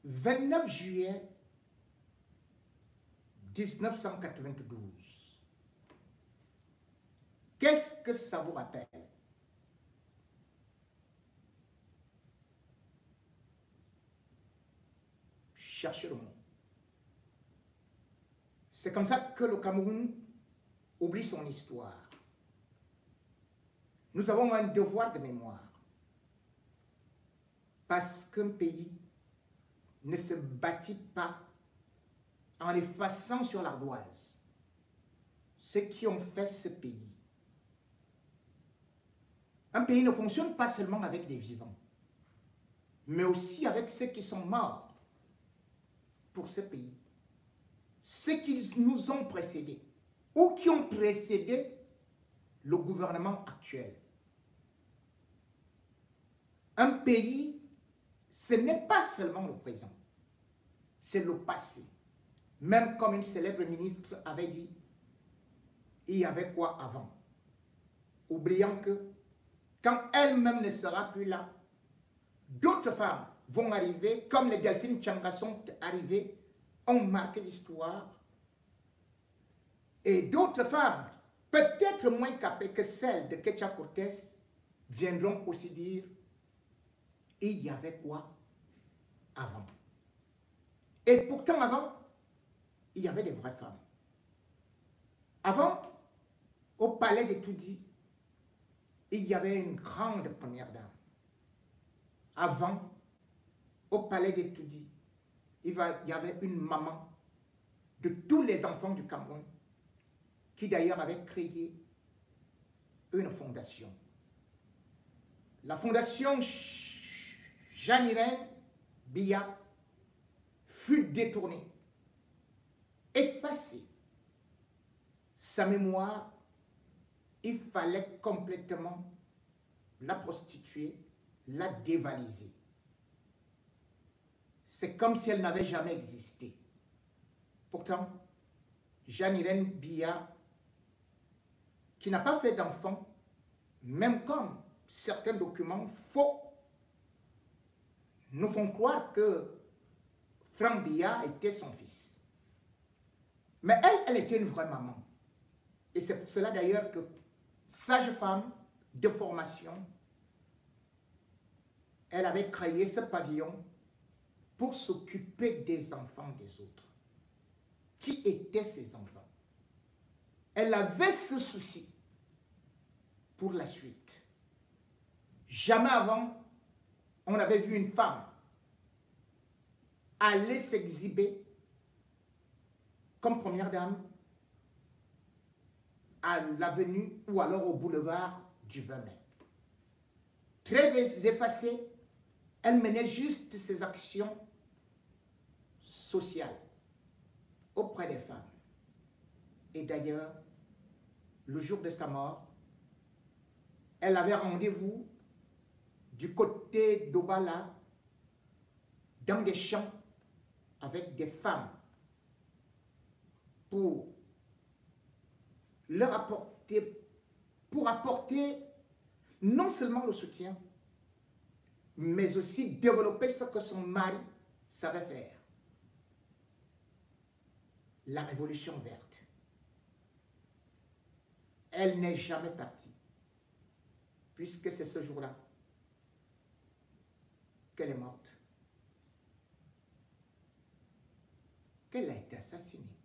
29 juillet 1992. Qu'est-ce que ça vous rappelle? Cherchez le mot. C'est comme ça que le Cameroun oublie son histoire. Nous avons un devoir de mémoire. Parce qu'un pays ne se bâtit pas en effaçant sur l'ardoise ceux qui ont fait ce pays. Un pays ne fonctionne pas seulement avec des vivants, mais aussi avec ceux qui sont morts pour ce pays. Ceux qui nous ont précédés ou qui ont précédé le gouvernement actuel. Un pays, ce n'est pas seulement le présent, c'est le passé. Même comme une célèbre ministre avait dit, il y avait quoi avant? Oubliant que quand elle-même ne sera plus là, d'autres femmes vont arriver, comme les Delphine Tchanga sont arrivées, ont marqué l'histoire. Et d'autres femmes, peut-être moins capées que celles de Ketia Cortés, viendront aussi dire, il y avait quoi avant? Et pourtant avant, il y avait des vraies femmes. Avant, au palais de Toudi, il y avait une grande première dame. Avant, au palais de Toudi, il y avait une maman de tous les enfants du Cameroun, qui d'ailleurs avait créé une fondation. La fondation Jeanne-Irène Biya fut détournée, effacée. Sa mémoire, il fallait complètement la prostituer, la dévaliser. C'est comme si elle n'avait jamais existé. Pourtant, Jeanne-Irène Biya, qui n'a pas fait d'enfant, même comme certains documents faux nous font croire que Franck Biya était son fils. Mais elle était une vraie maman. Et c'est pour cela d'ailleurs que sage-femme de formation, elle avait créé ce pavillon pour s'occuper des enfants des autres. Qui étaient ces enfants? Elle avait ce souci pour la suite. Jamais avant, on avait vu une femme aller s'exhiber comme première dame à l'avenue ou alors au boulevard du 20 mai. Très effacée, elle menait juste ses actions sociales auprès des femmes. Et d'ailleurs, le jour de sa mort, elle avait rendez-vous du côté d'Obala, dans des champs, avec des femmes, pour leur apporter, non seulement le soutien, mais aussi développer ce que son mari savait faire. La révolution verte. Elle n'est jamais partie, puisque c'est ce jour-là qu'elle est morte, qu'elle a été assassinée.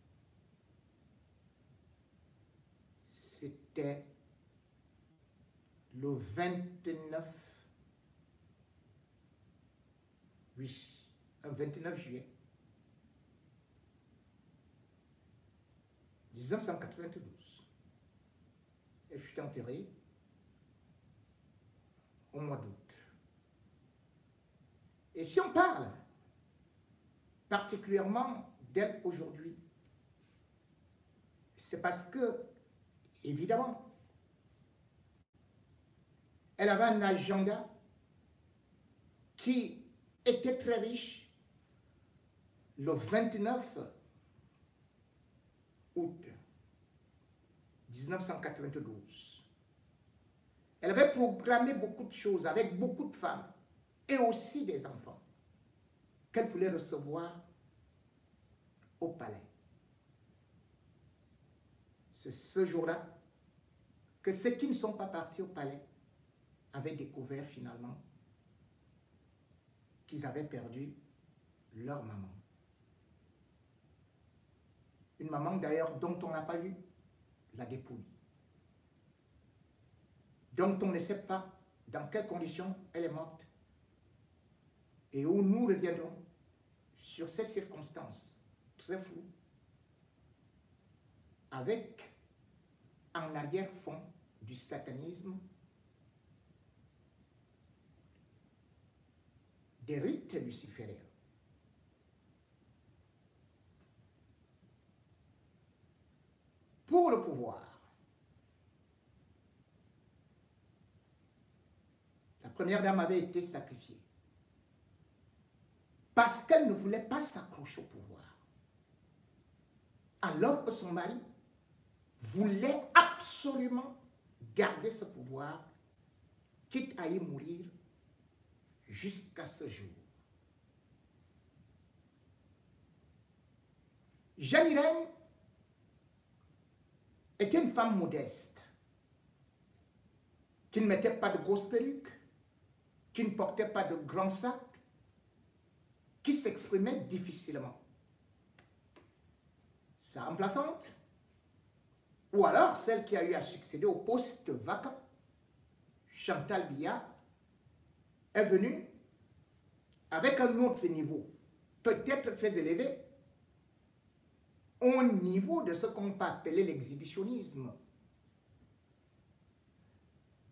C'était le 29 juillet 1992. Elle fut enterrée au mois d'août. Et si on parle particulièrement d'elle aujourd'hui, c'est parce que, évidemment, elle avait un agenda qui était très riche. Le 29 août 1992, elle avait programmé beaucoup de choses avec beaucoup de femmes et aussi des enfants. qu'elle voulait recevoir au palais. C'est ce jour-là que ceux qui ne sont pas partis au palais avaient découvert finalement qu'ils avaient perdu leur maman. Une maman d'ailleurs dont on n'a pas vu la dépouille, dont on ne sait pas dans quelles conditions elle est morte, et où nous reviendrons sur ces circonstances très floues, avec en arrière-fond du satanisme des rites lucifériens. Pour le pouvoir, la première dame avait été sacrifiée parce qu'elle ne voulait pas s'accrocher au pouvoir, alors que son mari voulait absolument garder ce pouvoir, quitte à y mourir jusqu'à ce jour. Jeanne Irène était une femme modeste, qui ne mettait pas de grosses perruques, qui ne portait pas de grands sacs, qui s'exprimait difficilement. Sa remplaçante, ou alors celle qui a eu à succéder au poste vacant, Chantal Biya, est venue avec un autre niveau, peut-être très élevé, au niveau de ce qu'on peut appeler l'exhibitionnisme,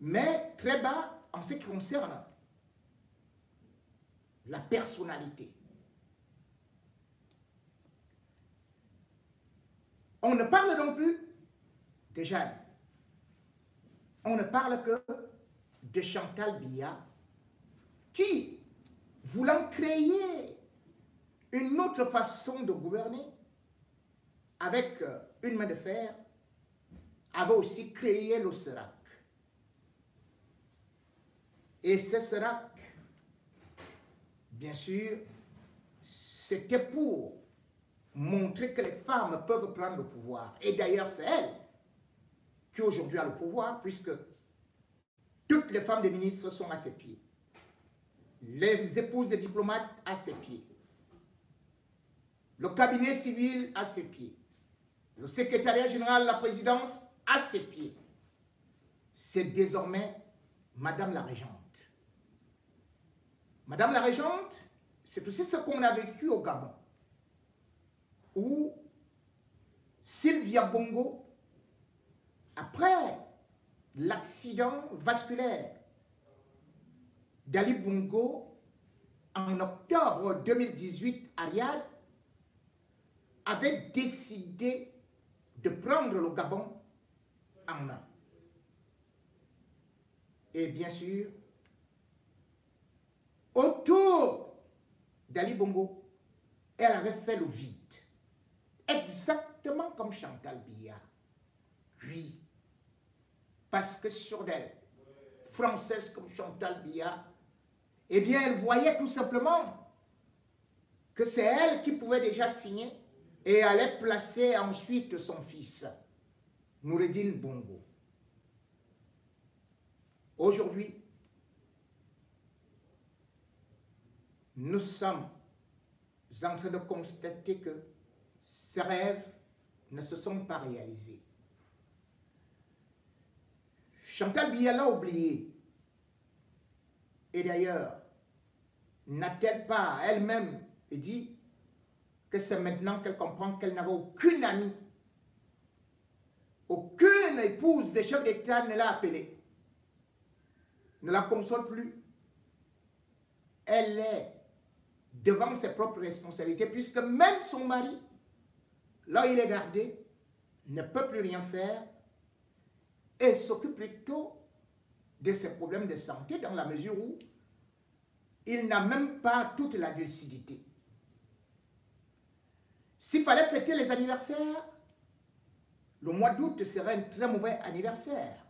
mais très bas en ce qui concerne la personnalité. On ne parle non plus de Jeanne, on ne parle que de Chantal Biya, qui, voulant créer une autre façon de gouverner, avec une main de fer, avait aussi créé le SERAC. Et ce SERAC, bien sûr, c'était pour montrer que les femmes peuvent prendre le pouvoir. Et d'ailleurs, c'est elle qui aujourd'hui a le pouvoir, puisque toutes les femmes des ministres sont à ses pieds. Les épouses des diplomates à ses pieds. Le cabinet civil à ses pieds. Le secrétariat général de la présidence à ses pieds. C'est désormais Madame la Régente. Madame la Régente, c'est aussi ce qu'on a vécu au Gabon, où Sylvia Bongo, après l'accident vasculaire d'Ali Bongo en octobre 2018 à Riyad, avait décidé de prendre le Gabon en main. Et bien sûr, autour d'Ali Bongo, elle avait fait le vide. Exactement comme Chantal Biya. Oui. Parce que sur d'elle, française comme Chantal Biya, eh bien, elle voyait tout simplement que c'est elle qui pouvait déjà signer et allait placer ensuite son fils, Noureddine Bongo. Aujourd'hui, nous sommes en train de constater que ces rêves ne se sont pas réalisés. Chantal Biya l'a oublié. Et d'ailleurs, n'a-t-elle pas elle-même dit que c'est maintenant qu'elle comprend qu'elle n'avait aucune amie, aucune épouse des chefs d'État ne l'a appelée, ne la console plus. Elle est devant ses propres responsabilités, puisque même son mari, là où il est gardé, ne peut plus rien faire et s'occupe plutôt de ses problèmes de santé, dans la mesure où il n'a même pas toute la lucidité. S'il fallait fêter les anniversaires, le mois d'août serait un très mauvais anniversaire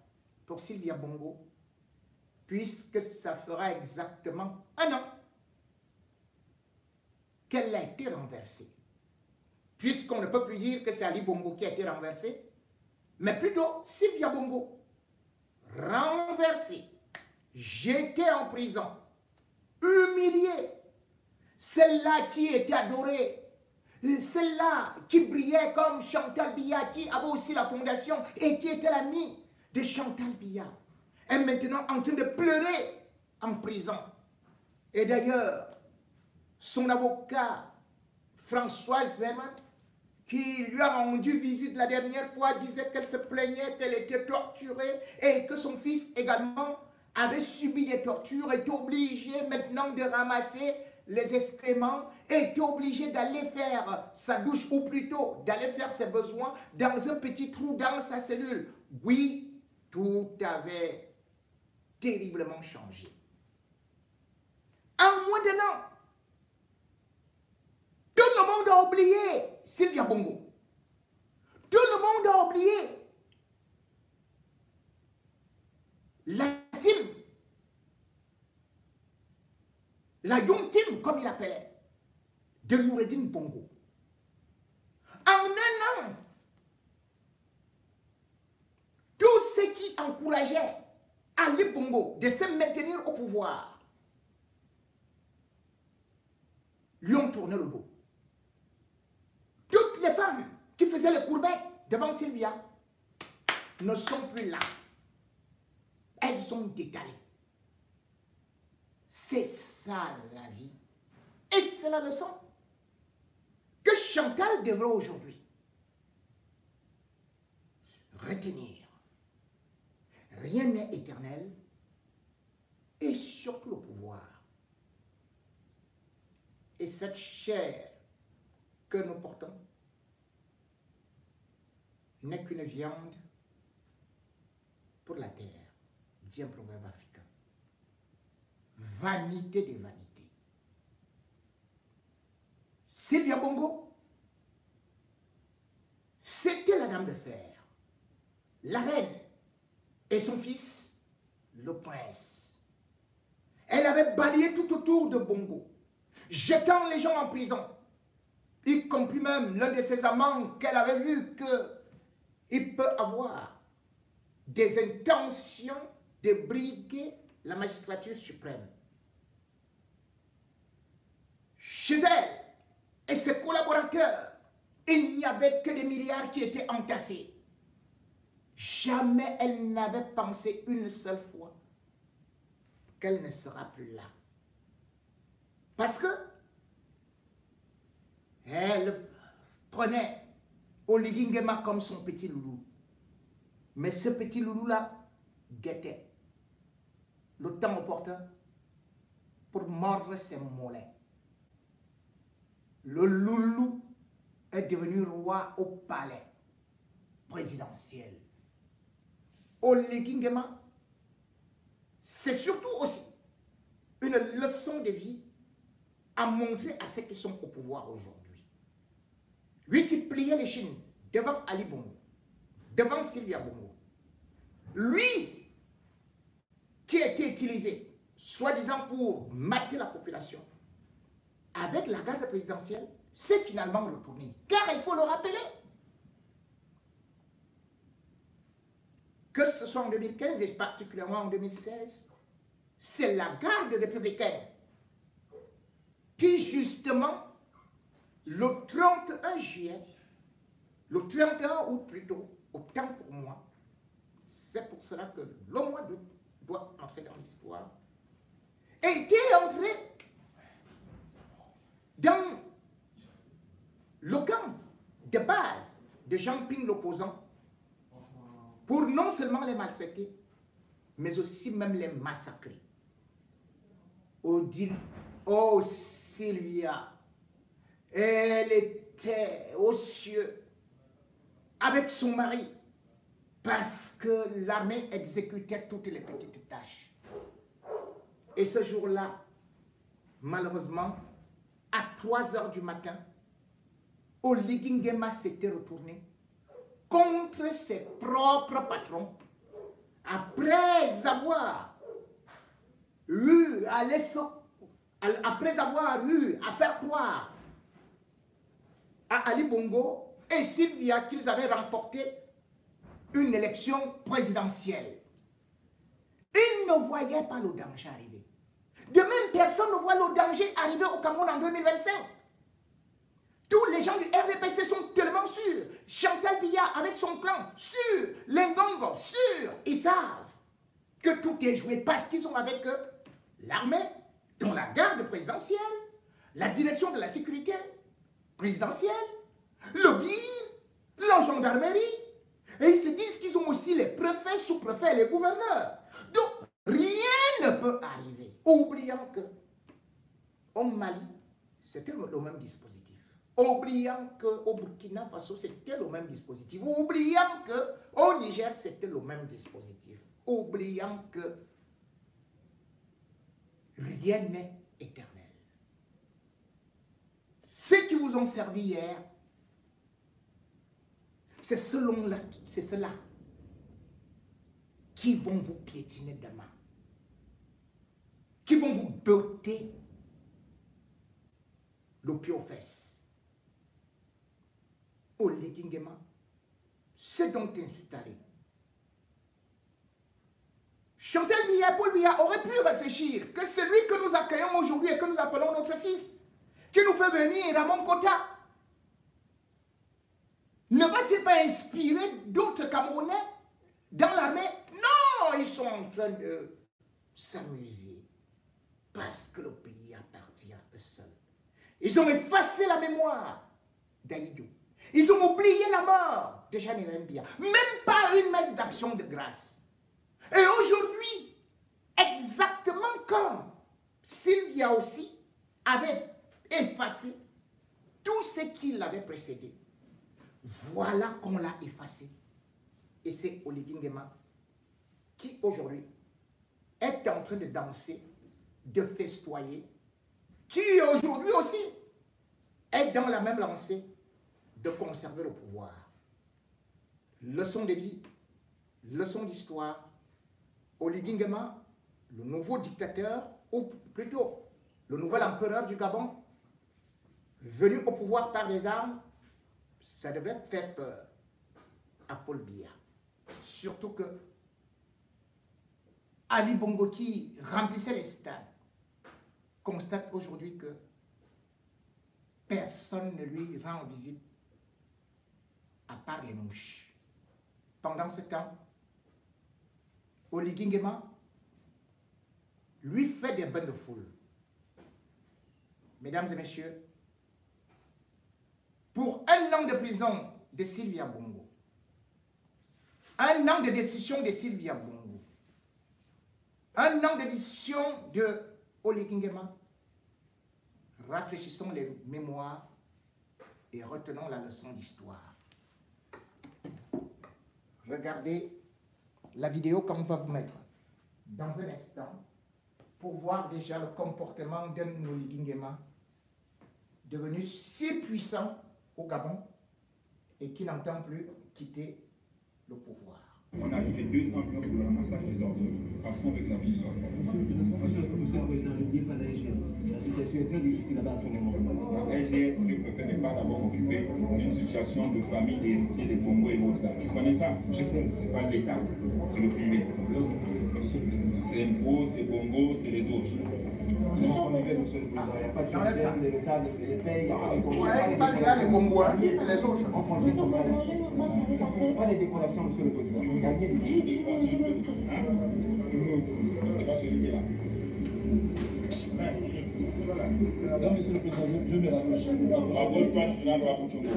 pour Sylvia Bongo, puisque ça fera exactement un an qu'elle a été renversée. Puisqu'on ne peut plus dire que c'est Ali Bongo qui a été renversé, mais plutôt Sylvia Bongo, renversée, jetée en prison, humiliée, celle-là qui était adorée, celle-là qui brillait comme Chantal Biya, qui avait aussi la fondation et qui était l'amie de Chantal Biya, est maintenant en train de pleurer en prison. Et d'ailleurs, son avocat, Françoise Verman, qui lui a rendu visite la dernière fois, disait qu'elle se plaignait, qu'elle était torturée et que son fils également avait subi des tortures, était obligé maintenant de ramasser les excréments, était obligé d'aller faire sa douche, ou plutôt d'aller faire ses besoins dans un petit trou dans sa cellule. Oui, tout avait terriblement changé. En moins d'un an, tout le monde a oublié Sylvia Bongo. Tout le monde a oublié la team, la Young Team, comme il appelait, de Noureddine Bongo. En un an, tous ceux qui encourageaient Ali Bongo de se maintenir au pouvoir lui ont tourné le dos. Toutes les femmes qui faisaient le courbet devant Sylvia ne sont plus là. Elles sont décalées. C'est ça la vie. Et c'est la leçon que Chantal devrait aujourd'hui retenir. Rien n'est éternel et surtout le pouvoir. Et cette chair que nous portons n'est qu'une viande pour la terre, dit un proverbe africain. Vanité des vanités. Sylvia Bongo, c'était la dame de fer, la reine, et son fils, le prince. Elle avait balayé tout autour de Bongo, jetant les gens en prison, y compris même l'un de ses amants qu'elle avait vu qu'il peut avoir des intentions de briguer la magistrature suprême. Chez elle et ses collaborateurs, il n'y avait que des milliards qui étaient entassés. Jamais elle n'avait pensé une seule fois qu'elle ne sera plus là. Parce que elle prenait Oligui Nguema comme son petit loulou. Mais ce petit loulou-là guettait le temps opportun pour mordre ses mollets. Le loulou est devenu roi au palais présidentiel. Oligui Nguema, c'est surtout aussi une leçon de vie à montrer à ceux qui sont au pouvoir aujourd'hui. Lui qui pliait les chines devant Ali Bongo, devant Sylvia Bongo, lui qui a été utilisé, soi-disant pour mater la population, avec la garde présidentielle, c'est finalement retourné. Car il faut le rappeler, que ce soit en 2015 et particulièrement en 2016, c'est la garde républicaine qui, justement, le 31 juillet, le 31 août plutôt, autant pour moi, c'est pour cela que le mois d'août doit entrer dans l'histoire, était entré dans le camp de base de Jean Ping l'opposant pour non seulement les maltraiter, mais aussi même les massacrer. Oh Sylvia, elle était aux cieux avec son mari parce que l'armée exécutait toutes les petites tâches. Et ce jour-là, malheureusement, à 3 heures du matin, Oligui Nguema s'était retourné contre ses propres patrons après avoir eu à faire croire à Ali Bongo et Sylvia qu'ils avaient remporté une élection présidentielle. Ils ne voyaient pas le danger arriver. De même, personne ne voit le danger arriver au Cameroun en 2025. Tous les gens du RDPC sont tellement sûrs. Chantal Biya avec son clan, sûr. Lengongo, sûr. Ils savent que tout est joué parce qu'ils ont avec eux l'armée, dont la garde présidentielle, la direction de la sécurité présidentielle, le BIR, la gendarmerie. Et ils se disent qu'ils ont aussi les préfets, sous-préfets et les gouverneurs. Donc, rien ne peut arriver. Oubliant que au Mali, c'était le même dispositif. Oubliant qu'au Burkina Faso, c'était le même dispositif. Oubliant qu'au Niger, c'était le même dispositif. Oubliant que rien n'est éternel. Ceux qui vous ont servi hier, c'est ceux-là qui vont vous piétiner demain, qui vont vous botter le pied aux fesses. Au Ligingema, c'est donc installé. Chantal Biya, Paul Biya aurait pu réfléchir que celui que nous accueillons aujourd'hui et que nous appelons notre fils, qui nous fait venir à mon quota, ne va-t-il pas inspirer d'autres Camerounais dans l'armée? Non, ils sont en train de s'amuser parce que le pays appartient à eux seuls. Ils ont effacé la mémoire d'Aïdou. Ils ont oublié la mort de Jeanne Biya. Même pas une messe d'action de grâce. Et aujourd'hui, exactement comme Sylvia aussi avait effacé tout ce qui l'avait précédé, voilà qu'on l'a effacé. Et c'est Oligui Nguema qui aujourd'hui est en train de danser, de festoyer, qui aujourd'hui aussi est dans la même lancée de conserver le pouvoir. Leçon de vie, leçon d'histoire. Oligui Nguema, le nouveau dictateur, ou plutôt le nouvel empereur du Gabon, venu au pouvoir par des armes, ça devait faire peur à Paul Biya. Surtout que Ali Bongo, qui remplissait les stades, constate aujourd'hui que personne ne lui rend visite à part les mouches. Pendant ce temps, Oligui Nguema lui fait des bains de foule. Mesdames et messieurs, pour 1 an de prison de Sylvia Bongo, 1 an de décision de Sylvia Bongo, 1 an de décision de Oligui Nguema, rafraîchissons les mémoires et retenons la leçon d'histoire. Regardez la vidéo qu'on va vous mettre dans un instant pour voir déjà le comportement d'un Oligui Nguema devenu si puissant au Gabon et qui n'entend plus quitter le pouvoir. On a ajouté 200 millions pour le ramassage des ordures parce qu'on veut que la vie soit. Monsieur le Président, n'oubliez pas la SGS. La situation est très difficile là-bas à ce moment. La SGS, je préfère ne pas d'abord m'occuper. C'est une situation de famille, d'héritiers, des Congo et autres. Tu connais ça? Je sais, c'est pas l'État, c'est le privé. C'est Mpo, c'est Bongo, c'est les autres. Ils sont en effet, monsieur le Président. Il n'y a pas de problème, l'État les paye, il n'y a pas de Congo. Ouais, pas les Bongo, les autres. On fonctionne comme ça. Pas de décoration, monsieur le Président. Il n'y a rien de tout. C'est pas celui qui est là. Non, monsieur le Président, je me rapproche. Rapproche-toi du final de la Pouchongo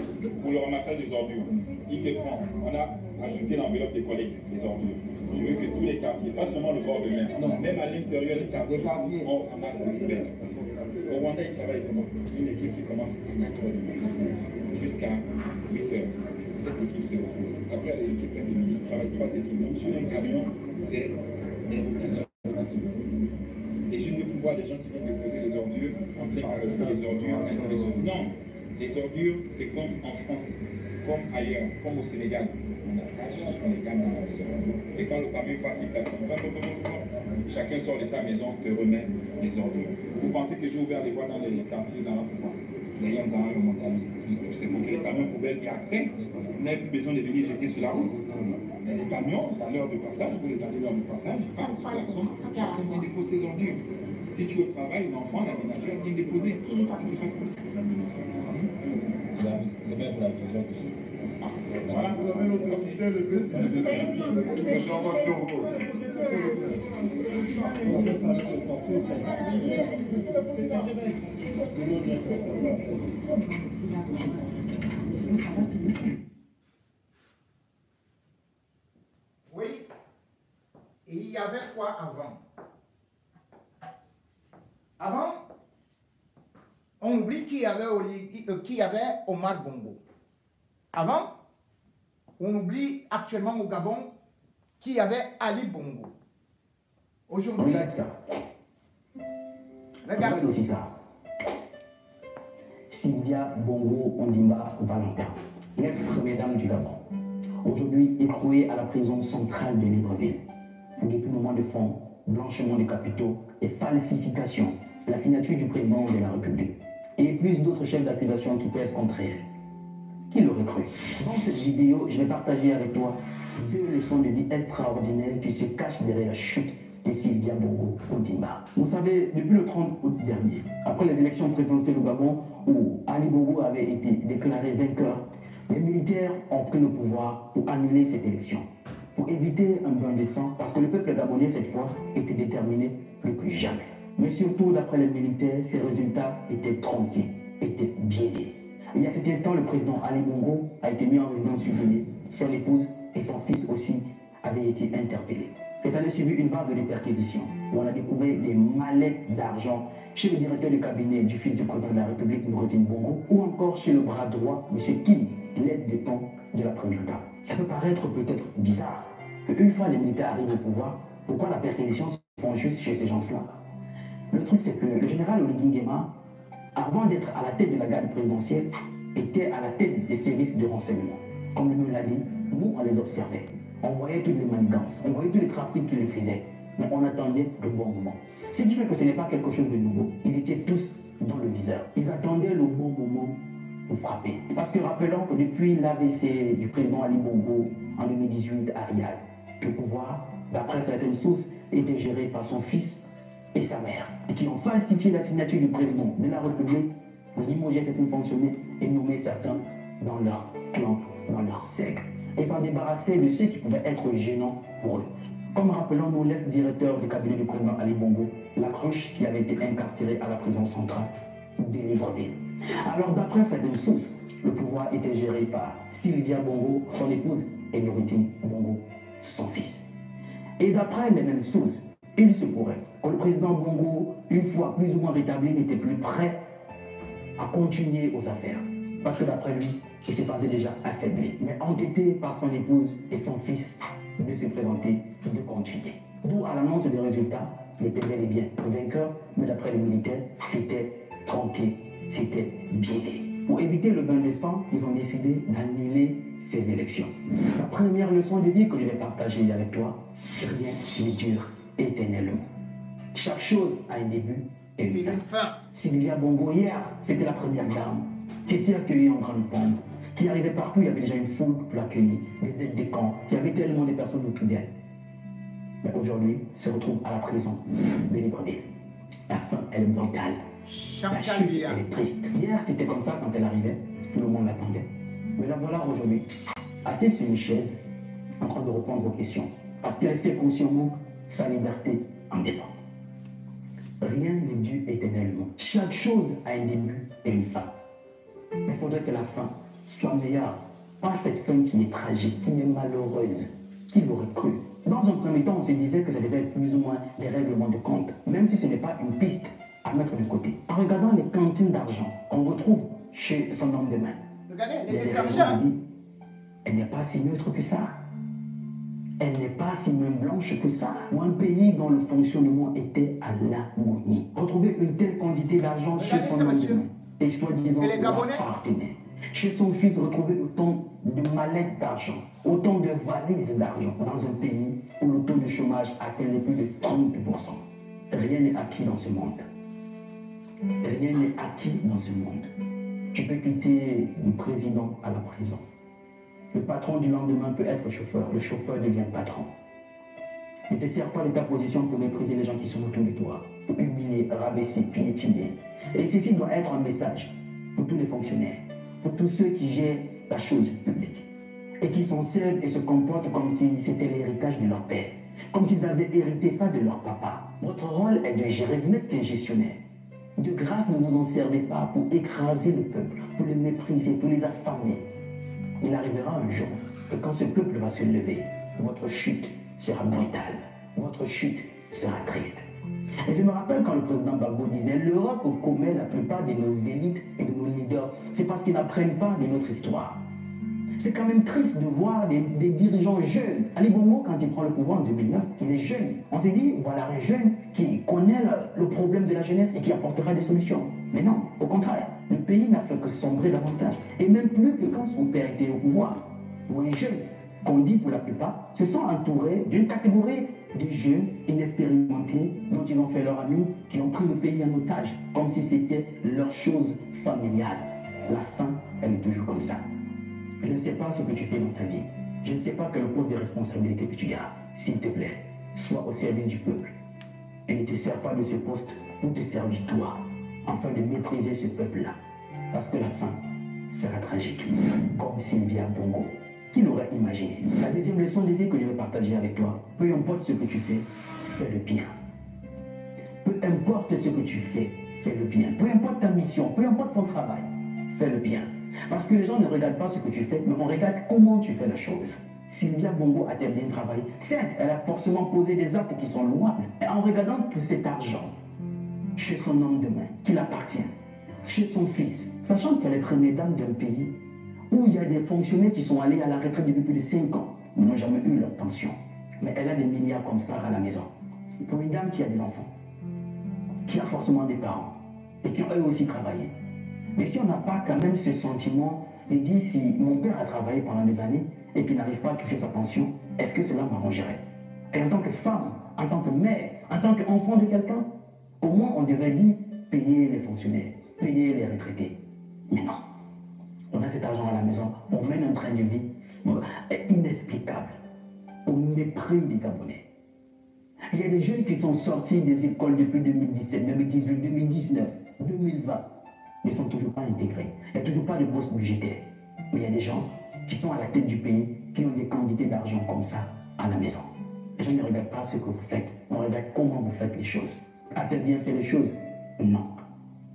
pour le ramassage des ordures. Il te prend. On a ajouté l'enveloppe de collecte des ordures. Je veux que tous les quartiers, pas seulement le bord de mer, non, même à l'intérieur des quartiers, on ramasse les poubelles. Au Rwanda, ils travaillent comment? Une équipe qui commence à 4 h jusqu'à 8 h. Cette équipe se repose. Après, les équipes de midi travaillent 3 équipes. Donc, sur un camion, c'est des rotations. Et je ne veux plus voir les gens qui viennent déposer les ordures en plein carrefour, les ordures, ainsi de suite. Non, les ordures, c'est comme en France, comme ailleurs, comme au Sénégal. On attache, on les gagne dans la maison. Et quand le camion passe, il passe. Chacun sort de sa maison, te remet les ordures. Vous pensez que j'ai ouvert les voies dans les quartiers, dans la pouvoir? C'est pour que les camions poubelles aient accès. On n'avait plus besoin de venir jeter sur la route. Mais les camions, à l'heure de passage, pour les garder l'heure de passage, ils passent, chacun vient déposer ses ordures. Si tu es au travail, l'enfant, la ménagère vient déposer. C'est pas possible. C'est bien pour la question que j'ai. Voilà. Vous avez l'opportunité de je suis en voiture. Oui, et il y avait quoi avant? Avant, on oublie qu'il y avait Omar Bongo. Avant, on oublie actuellement au Gabon qu'il y avait Ali Bongo. Aujourd'hui, regarde ça. Regarde aussi ça. Sylvia Bongo Ondimba Valentin, l'ex-première dame du Gabon, aujourd'hui écrouée à la prison centrale de Libreville pour détournement de fonds, blanchiment de capitaux et falsification de la signature du président de la République et plus d'autres chefs d'accusation qui pèsent contre elle. Qui l'aurait cru? Dans cette vidéo, je vais partager avec toi 2 leçons de vie extraordinaires qui se cachent derrière la chute de Sylvia Bongo Ondimba. Vous savez, depuis le 30 août dernier, après les élections présidentielles au Gabon où Ali Bongo avait été déclaré vainqueur, les militaires ont pris le pouvoir pour annuler cette élection, pour éviter un bain de sang, parce que le peuple gabonais cette fois était déterminé plus que jamais. Mais surtout, d'après les militaires, ces résultats étaient tronqués, étaient biaisés. Et à cet instant, le président Ali Bongo a été mis en résidence surveillée. Son épouse et son fils aussi avaient été interpellés. Et ça a suivi une vague de perquisitions où on a découvert des mallettes d'argent chez le directeur du cabinet du fils du président de la République, Noureddine Bongo, ou encore chez le bras droit, M. Kim, l'aide de camp de la première dame. Ça peut paraître peut-être bizarre qu'une fois les militaires arrivent au pouvoir, pourquoi la perquisition se font juste chez ces gens-là? Le truc, c'est que le général Oligui Nguema, avant d'être à la tête de la garde présidentielle, était à la tête des services de renseignement. Comme il nous l'a dit, nous, on les observait. On voyait toutes les manigances, on voyait tous les trafics qu'ils faisaient, mais on attendait le bon moment. Ce qui fait que ce n'est pas quelque chose de nouveau. Ils étaient tous dans le viseur. Ils attendaient le bon moment pour frapper. Parce que rappelons que depuis l'AVC du président Ali Bongo en 2018 à Riyad, le pouvoir, d'après certaines sources, était géré par son fils et sa mère, et qui ont falsifié la signature du président de la République pour limoger certains fonctionnaires et nommer certains dans leur clan, dans leur secte, et s'en débarrasser de ceux qui pouvaient être gênants pour eux. Comme rappelons-nous l'ex-directeur du cabinet du président Ali Bongo, Lacroche, qui avait été incarcéré à la prison centrale de Libreville. Alors d'après certaines sources, le pouvoir était géré par Sylvia Bongo, son épouse, et Noureddine Bongo, son fils. Et d'après les mêmes sources, il se pourrait que le président Bongo, une fois plus ou moins rétabli, n'était plus prêt à continuer aux affaires. Parce que d'après lui, il se sentait déjà affaibli, mais entêté par son épouse et son fils de se présenter, de continuer. D'où à l'annonce des résultats, il était bel et bien vainqueur, mais d'après les militaires, c'était tronqué, c'était biaisé. Pour éviter le bain de sang, ils ont décidé d'annuler ces élections. La première leçon de vie que je vais partager avec toi, rien ne dure éternellement. Chaque chose a un début et une fin. Sylvia Bongo, hier, c'était la première dame qui était accueillie en grande pompe, qui arrivait partout, il y avait déjà une foule pour l'accueillir, des aides des camps, il y avait tellement de personnes autour d'elle. Mais aujourd'hui, se retrouve à la prison de Libreville. La fin, elle est brutale. La chute, elle est triste. Hier, c'était comme ça quand elle arrivait, tout le monde l'attendait. Mais la voilà aujourd'hui, assise sur une chaise, en train de répondre aux questions, parce qu'elle sait consciemment sa liberté en dépend. Rien n'est dû éternellement. Chaque chose a un début et une fin. Mais il faudrait que la fin soit meilleure. Pas cette fin qui est tragique, qui est malheureuse. Qui l'aurait cru? Dans un premier temps, on se disait que ça devait être plus ou moins des règlements de compte, même si ce n'est pas une piste à mettre de côté. En regardant les cantines d'argent qu'on retrouve chez son homme de main, regardez, les étrangers. Elle n'est pas si neutre que ça. Elle n'est pas si main blanche que ça. Ou un pays dont le fonctionnement était à l'agonie. Retrouver une telle quantité d'argent chez son homme de main et soi-disant appartenait. Chez son fils, retrouver autant de mallettes d'argent, autant de valises d'argent dans un pays où le taux de chômage atteint plus de 30%. Rien n'est acquis dans ce monde. Rien n'est acquis dans ce monde. Tu peux quitter du président à la prison. Le patron du lendemain peut être chauffeur. Le chauffeur devient patron. Ne te sers pas de ta position pour mépriser les gens qui sont autour de toi, pour humilier, rabaisser, piétiner. Et ceci doit être un message pour tous les fonctionnaires, pour tous ceux qui gèrent la chose publique et qui s'en servent et se comportent comme si c'était l'héritage de leur père, comme s'ils avaient hérité ça de leur papa. Votre rôle est de gérer, vous n'êtes qu'un gestionnaire. De grâce, ne vous en servez pas pour écraser le peuple, pour le mépriser, pour les affamer. Il arrivera un jour que quand ce peuple va se lever, votre chute sera brutale, votre chute sera triste. Et je me rappelle quand le président Gbagbo disait « L'Europe commet la plupart de nos élites et de nos leaders, c'est parce qu'ils n'apprennent pas de notre histoire. » C'est quand même triste de voir des dirigeants jeunes. Ali Bongo, quand il prend le pouvoir en 2009, il est jeune. On s'est dit, voilà un jeune qui connaît le problème de la jeunesse et qui apportera des solutions. Mais non, au contraire, le pays n'a fait que sombrer davantage. Et même plus que quand son père était au pouvoir. Ou les jeunes, qu'on dit pour la plupart, se sont entourés d'une catégorie de jeunes inexpérimentés dont ils ont fait leur ami, qui ont pris le pays en otage, comme si c'était leur chose familiale. La fin, elle est toujours comme ça. Je ne sais pas ce que tu fais dans ta vie. Je ne sais pas quel poste de responsabilité que tu as. S'il te plaît, sois au service du peuple. Et ne te sers pas de ce poste pour te servir toi, afin de mépriser ce peuple-là. Parce que la fin sera tragique, comme Sylvia Bongo. Qui l'aurait imaginé? La deuxième leçon de vie que je vais partager avec toi, peu importe ce que tu fais, fais le bien. Peu importe ce que tu fais, fais le bien. Peu importe ta mission, peu importe ton travail, fais le bien. Parce que les gens ne regardent pas ce que tu fais, mais on regarde comment tu fais la chose. Sylvia Bongo a-t-elle bien travaillé? Certes, elle a forcément posé des actes qui sont louables. Et en regardant tout cet argent chez son homme de main, qui l'appartient, chez son fils, sachant qu'elle est première dame d'un pays où il y a des fonctionnaires qui sont allés à la retraite depuis plus de 5 ans, ils n'ont jamais eu leur pension. Mais elle a des milliards comme ça à la maison. Pour une dame qui a des enfants, qui a forcément des parents, et qui ont eux aussi travaillé. Mais si on n'a pas quand même ce sentiment de dire si mon père a travaillé pendant des années et qu'il n'arrive pas à toucher sa pension, est-ce que cela m'arrangerait? Et en tant que femme, en tant que mère, en tant qu'enfant de quelqu'un, au moins on devrait dire payer les fonctionnaires, payer les retraités. Mais non. On a cet argent à la maison, on mène un train de vie inexplicable, au mépris des Gabonais. Il y a des jeunes qui sont sortis des écoles depuis 2017, 2018, 2019, 2020. Ils ne sont toujours pas intégrés. Il n'y a toujours pas de bourse budgétaire. Mais il y a des gens qui sont à la tête du pays, qui ont des quantités d'argent comme ça à la maison. Les gens ne regardent pas ce que vous faites, on regarde comment vous faites les choses. A-t-elle bien fait les choses? Non.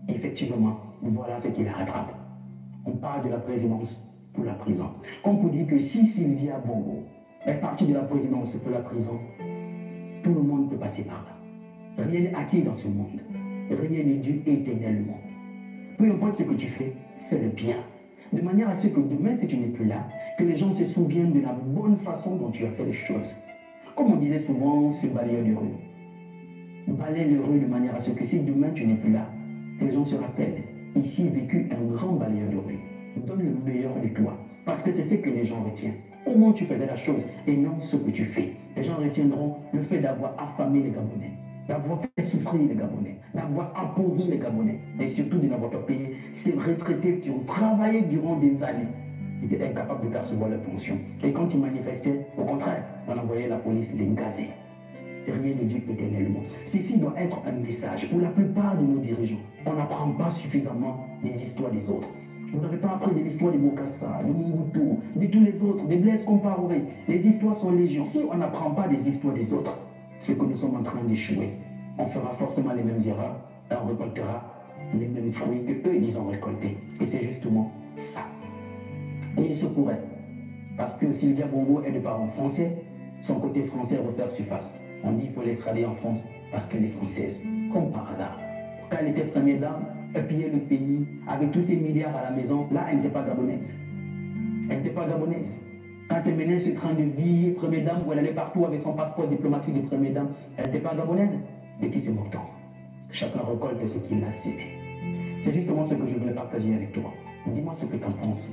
Effectivement, voilà ce qui la rattrape. On parle de la présidence pour la prison. On peut dire que si Sylvia Bongo est partie de la présidence pour la prison, tout le monde peut passer par là. Rien n'est acquis dans ce monde. Rien n'est dû éternellement. Peu importe ce que tu fais, fais le bien. De manière à ce que demain, si tu n'es plus là, que les gens se souviennent de la bonne façon dont tu as fait les choses. Comme on disait souvent, ce balayeur de rue. Balaye les rues de manière à ce que si demain tu n'es plus là, que les gens se rappellent. Ici vécu un grand balayeur de rue. Donne le meilleur de toi. Parce que c'est ce que les gens retiennent. Comment tu faisais la chose et non ce que tu fais. Les gens retiendront le fait d'avoir affamé les Gabonais, d'avoir fait souffrir les Gabonais, d'avoir appauvri les Gabonais et surtout de n'avoir pas payé ces retraités qui ont travaillé durant des années. Ils étaient incapables de percevoir leur pension. Et quand ils manifestaient, au contraire, on envoyait la police les gazer. Rien ne dit éternellement. Ceci doit être un message pour la plupart de nos dirigeants. On n'apprend pas suffisamment les histoires des autres. Vous n'avez pas appris de l'histoire de Bokassa, de Mobutu, de tous les autres, de Blaise Compaoré. Les histoires sont légion. Si on n'apprend pas des histoires des autres, c'est que nous sommes en train d'échouer. On fera forcément les mêmes erreurs et on récoltera les mêmes fruits que eux ils ont récoltés. Et c'est justement ça. Et il se pourrait, parce que Sylvia Bongo est de parents français, son côté français refaire surface. On dit qu'il faut l'extrader en France parce qu'elle est française, comme par hasard. Quand elle était première dame, elle pillait le pays avec tous ses milliards à la maison. Là, elle n'était pas gabonaise. Elle n'était pas gabonaise. Quand elle menait ce train de vie, première dame, où elle allait partout avec son passeport diplomatique de première dame, elle n'était pas gabonaise. De qui se moque-t-on? Chacun récolte ce qu'il a sémé. C'est justement ce que je voulais partager avec toi. Dis-moi ce que tu en penses.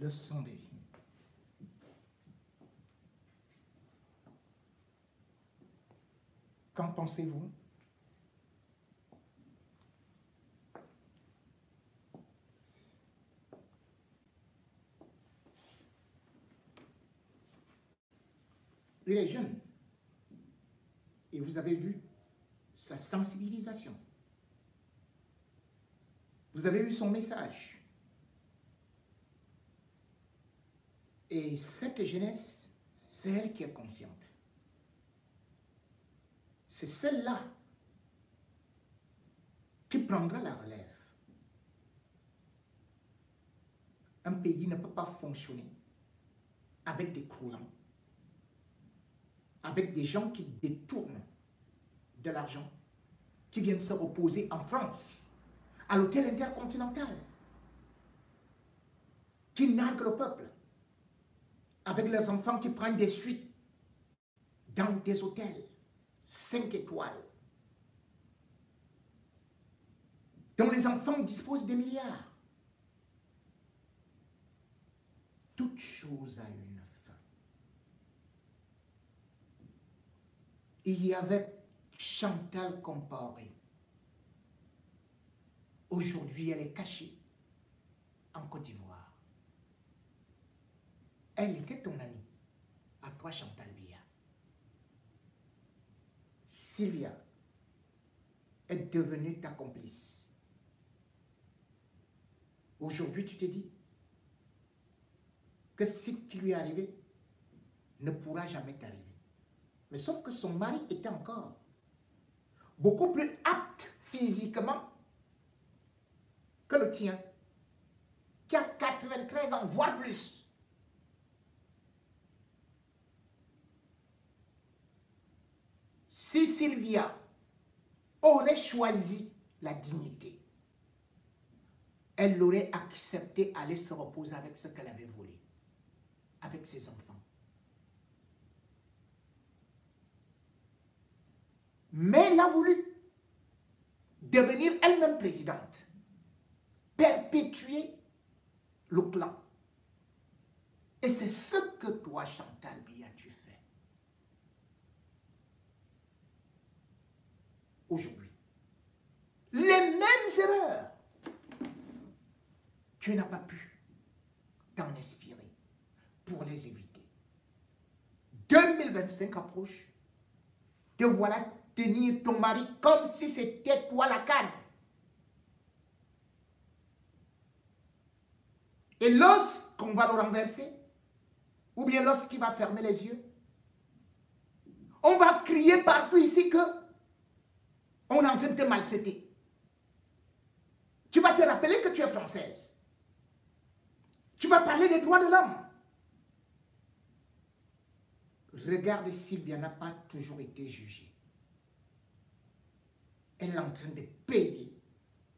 Leçon de vie. Qu'en pensez-vous? Il est jeune. Et vous avez vu sa sensibilisation. Vous avez eu son message. Et cette jeunesse, c'est elle qui est consciente. C'est celle-là qui prendra la relève. Un pays ne peut pas fonctionner avec des croulants, avec des gens qui détournent de l'argent, qui viennent se reposer en France, à l'hôtel intercontinental, qui narguent le peuple, avec leurs enfants qui prennent des suites dans des hôtels 5 étoiles, dont les enfants disposent des milliards. Toute chose a une fin. Il y avait Chantal Compaoré. Aujourd'hui, elle est cachée en Côte d'Ivoire. Elle était ton amie, à toi Chantal Biya. Sylvia est devenue ta complice. Aujourd'hui, tu te dis que ce qui lui est arrivé ne pourra jamais t'arriver. Mais sauf que son mari était encore beaucoup plus apte physiquement que le tien, qui a 93 ans, voire plus. Si Sylvia aurait choisi la dignité, elle aurait accepté d'aller se reposer avec ce qu'elle avait volé, avec ses enfants. Mais elle a voulu devenir elle-même présidente, perpétuer le clan. Et c'est ce que toi, Chantal Biya, tu fais. Aujourd'hui, les mêmes erreurs, tu n'as pas pu t'en inspirer pour les éviter. 2025 approche, te voilà tenir ton mari comme si c'était toi la canne. Et lorsqu'on va le renverser, ou bien lorsqu'il va fermer les yeux, on va crier partout ici que on est en train de te maltraiter. Tu vas te rappeler que tu es française. Tu vas parler des droits de l'homme. Regarde, Sylvia n'a pas toujours été jugée. Elle est en train de payer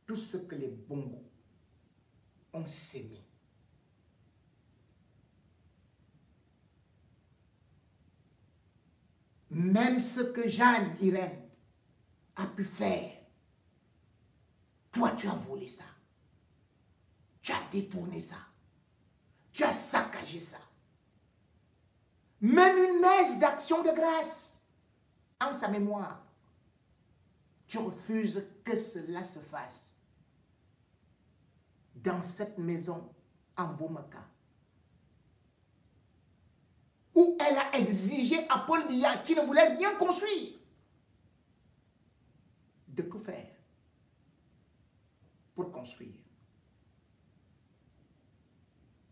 tout ce que les bongos ont sémé. Même ce que Jeanne Irène a pu faire, toi tu as volé ça. Tu as détourné ça. Tu as saccagé ça. Même une messe d'action de grâce en sa mémoire. Tu refuses que cela se fasse dans cette maison en Bamako, où elle a exigé à Paul Biya, qui ne voulait rien construire, de tout faire pour construire.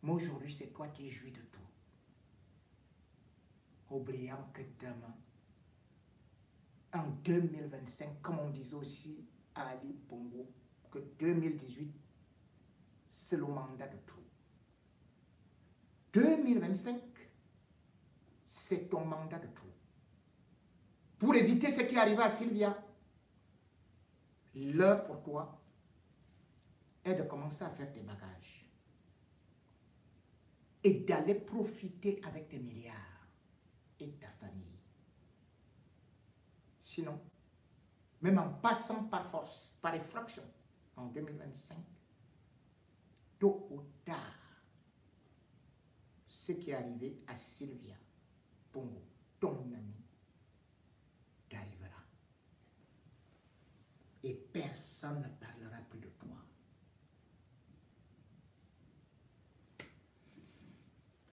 Mais aujourd'hui, c'est toi qui jouis de tout, oubliant que demain, en 2025, comme on disait aussi à Ali Bongo, que 2018, c'est le mandat de tout. 2025, c'est ton mandat de tout. Pour éviter ce qui est arrivé à Sylvia, l'heure pour toi est de commencer à faire tes bagages et d'aller profiter avec tes milliards et ta famille. Sinon, même en passant par force, par effraction, en 2025, tôt ou tard, ce qui est arrivé à Sylvia Bongo, ton ami, t'arrivera. personne ne peut